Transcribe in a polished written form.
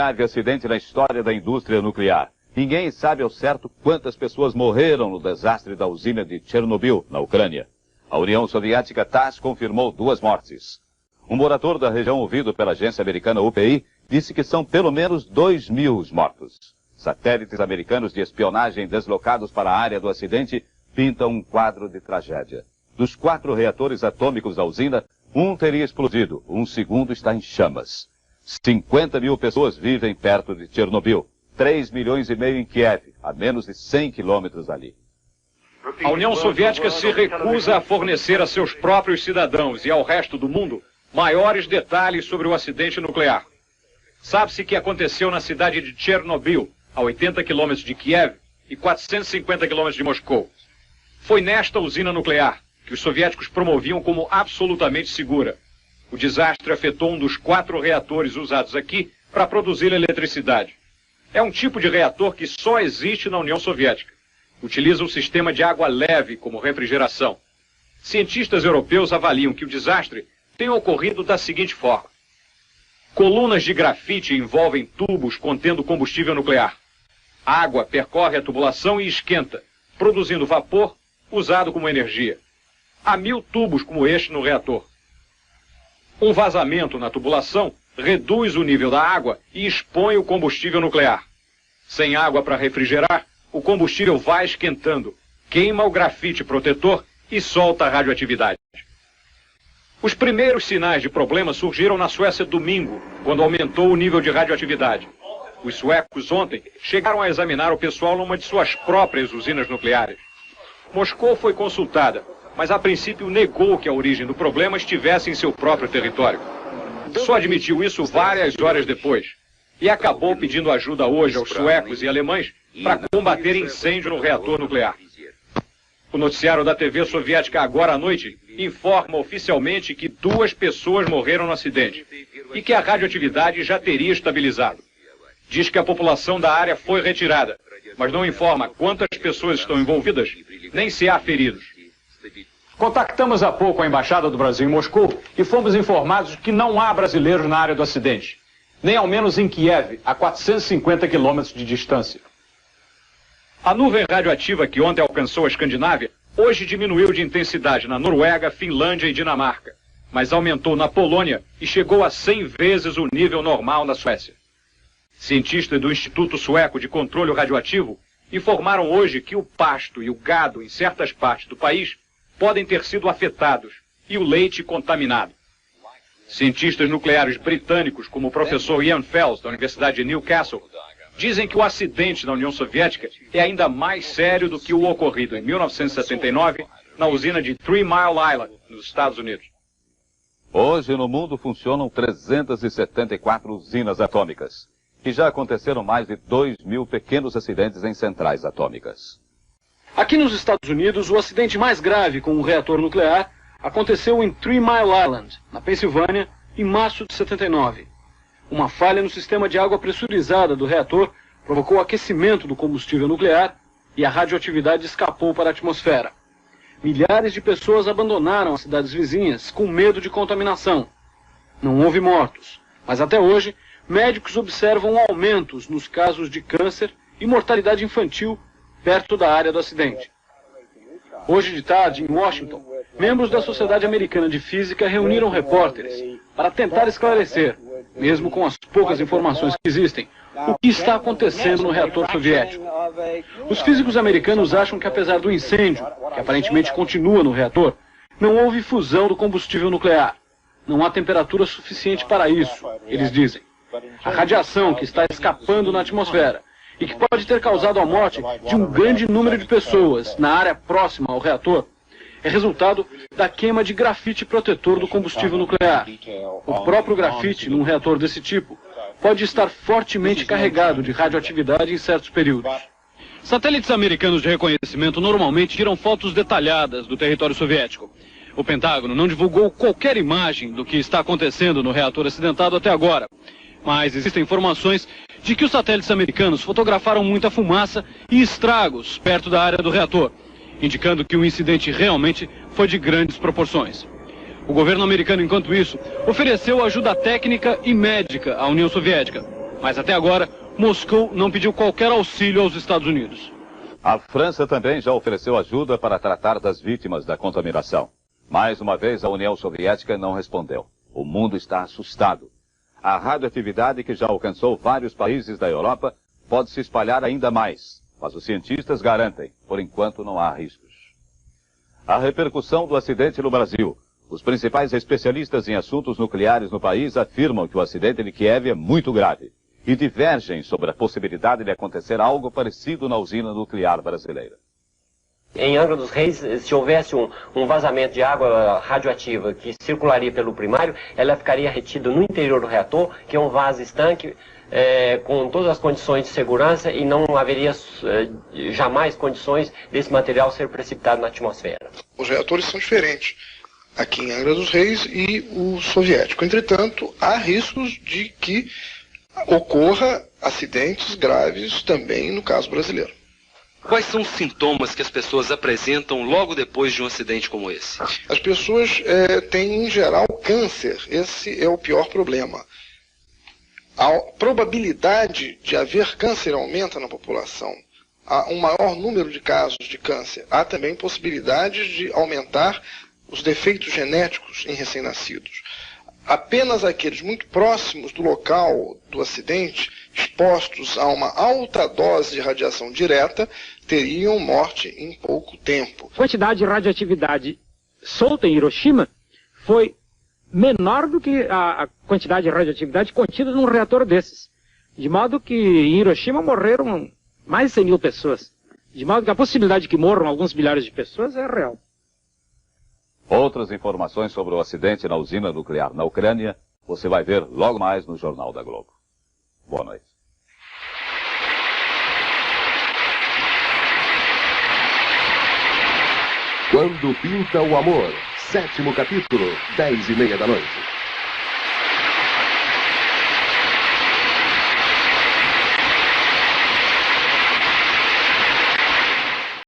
grave acidente na história da indústria nuclear. Ninguém sabe ao certo quantas pessoas morreram no desastre da usina de Chernobyl, na Ucrânia. A União Soviética TASS confirmou 2 mortes. Um morador da região ouvido pela agência americana UPI disse que são pelo menos 2.000 os mortos. Satélites americanos de espionagem deslocados para a área do acidente pintam um quadro de tragédia. Dos 4 reatores atômicos da usina, um teria explodido, um segundo está em chamas. 50.000 pessoas vivem perto de Chernobyl, 3,5 milhões em Kiev, a menos de 100 quilômetros dali. A União Soviética se recusa a fornecer a seus próprios cidadãos e ao resto do mundo maiores detalhes sobre o acidente nuclear. Sabe-se que aconteceu na cidade de Chernobyl, a 80 quilômetros de Kiev e 450 quilômetros de Moscou. Foi nesta usina nuclear que os soviéticos promoviam como absolutamente segura. O desastre afetou um dos 4 reatores usados aqui para produzir eletricidade. É um tipo de reator que só existe na União Soviética. Utiliza um sistema de água leve como refrigeração. Cientistas europeus avaliam que o desastre tem ocorrido da seguinte forma. Colunas de grafite envolvem tubos contendo combustível nuclear. A água percorre a tubulação e esquenta, produzindo vapor usado como energia. Há 1.000 tubos como este no reator. Um vazamento na tubulação reduz o nível da água e expõe o combustível nuclear. Sem água para refrigerar, o combustível vai esquentando, queima o grafite protetor e solta a radioatividade. Os primeiros sinais de problema surgiram na Suécia domingo, quando aumentou o nível de radioatividade. Os suecos ontem chegaram a examinar o pessoal numa de suas próprias usinas nucleares. Moscou foi consultada, mas a princípio negou que a origem do problema estivesse em seu próprio território. Só admitiu isso várias horas depois e acabou pedindo ajuda hoje aos suecos e alemães para combater incêndio no reator nuclear. O noticiário da TV soviética agora à noite informa oficialmente que 2 pessoas morreram no acidente e que a radioatividade já teria estabilizado. Diz que a população da área foi retirada, mas não informa quantas pessoas estão envolvidas, nem se há feridos. Contactamos há pouco a Embaixada do Brasil em Moscou e fomos informados de que não há brasileiros na área do acidente, nem ao menos em Kiev, a 450 quilômetros de distância. A nuvem radioativa que ontem alcançou a Escandinávia, hoje diminuiu de intensidade na Noruega, Finlândia e Dinamarca, mas aumentou na Polônia e chegou a 100 vezes o nível normal na Suécia. Cientistas do Instituto Sueco de Controle Radioativo informaram hoje que o pasto e o gado em certas partes do país podem ter sido afetados e o leite contaminado. Cientistas nucleares britânicos, como o professor Ian Fels, da Universidade de Newcastle, dizem que o acidente na União Soviética é ainda mais sério do que o ocorrido em 1979 na usina de 3 Mile Island, nos Estados Unidos. Hoje no mundo funcionam 374 usinas atômicas. E já aconteceram mais de 2.000 pequenos acidentes em centrais atômicas. Aqui nos Estados Unidos, o acidente mais grave com um reator nuclear aconteceu em 3 Mile Island, na Pensilvânia, em março de 79. Uma falha no sistema de água pressurizada do reator provocou o aquecimento do combustível nuclear e a radioatividade escapou para a atmosfera. Milhares de pessoas abandonaram as cidades vizinhas com medo de contaminação. Não houve mortos, mas até hoje médicos observam aumentos nos casos de câncer e mortalidade infantil perto da área do acidente. Hoje de tarde, em Washington, membros da Sociedade Americana de Física reuniram repórteres para tentar esclarecer, mesmo com as poucas informações que existem, o que está acontecendo no reator soviético. Os físicos americanos acham que apesar do incêndio, que aparentemente continua no reator, não houve fusão do combustível nuclear. Não há temperatura suficiente para isso, eles dizem. A radiação que está escapando na atmosfera e que pode ter causado a morte de um grande número de pessoas na área próxima ao reator é resultado da queima de grafite protetor do combustível nuclear. O próprio grafite, num reator desse tipo, pode estar fortemente carregado de radioatividade em certos períodos. Satélites americanos de reconhecimento normalmente tiram fotos detalhadas do território soviético. O Pentágono não divulgou qualquer imagem do que está acontecendo no reator acidentado até agora. Mas existem informações de que os satélites americanos fotografaram muita fumaça e estragos perto da área do reator, indicando que o incidente realmente foi de grandes proporções. O governo americano, enquanto isso, ofereceu ajuda técnica e médica à União Soviética. Mas até agora, Moscou não pediu qualquer auxílio aos Estados Unidos. A França também já ofereceu ajuda para tratar das vítimas da contaminação. Mais uma vez, a União Soviética não respondeu. O mundo está assustado. A radioatividade que já alcançou vários países da Europa pode se espalhar ainda mais, mas os cientistas garantem, por enquanto não há riscos. A repercussão do acidente no Brasil. Os principais especialistas em assuntos nucleares no país afirmam que o acidente de Kiev é muito grave e divergem sobre a possibilidade de acontecer algo parecido na usina nuclear brasileira. Em Angra dos Reis, se houvesse um vazamento de água radioativa que circularia pelo primário, ela ficaria retida no interior do reator, que é um vaso estanque, com todas as condições de segurança, e não haveria jamais condições desse material ser precipitado na atmosfera. Os reatores são diferentes aqui em Angra dos Reis e o soviético. Entretanto, há riscos de que ocorra acidentes graves também no caso brasileiro. Quais são os sintomas que as pessoas apresentam logo depois de um acidente como esse? As pessoas têm, em geral, câncer. Esse é o pior problema. A probabilidade de haver câncer aumenta na população. Há um maior número de casos de câncer. Há também possibilidades de aumentar os defeitos genéticos em recém-nascidos. Apenas aqueles muito próximos do local do acidente, expostos a uma alta dose de radiação direta, teriam morte em pouco tempo. A quantidade de radioatividade solta em Hiroshima foi menor do que a quantidade de radioatividade contida num reator desses. De modo que em Hiroshima morreram mais de 100 mil pessoas. De modo que a possibilidade de que morram alguns milhares de pessoas é real. Outras informações sobre o acidente na usina nuclear na Ucrânia, você vai ver logo mais no Jornal da Globo. Boa noite. Quando Pinta o Amor, 7º capítulo, 10h30 da noite.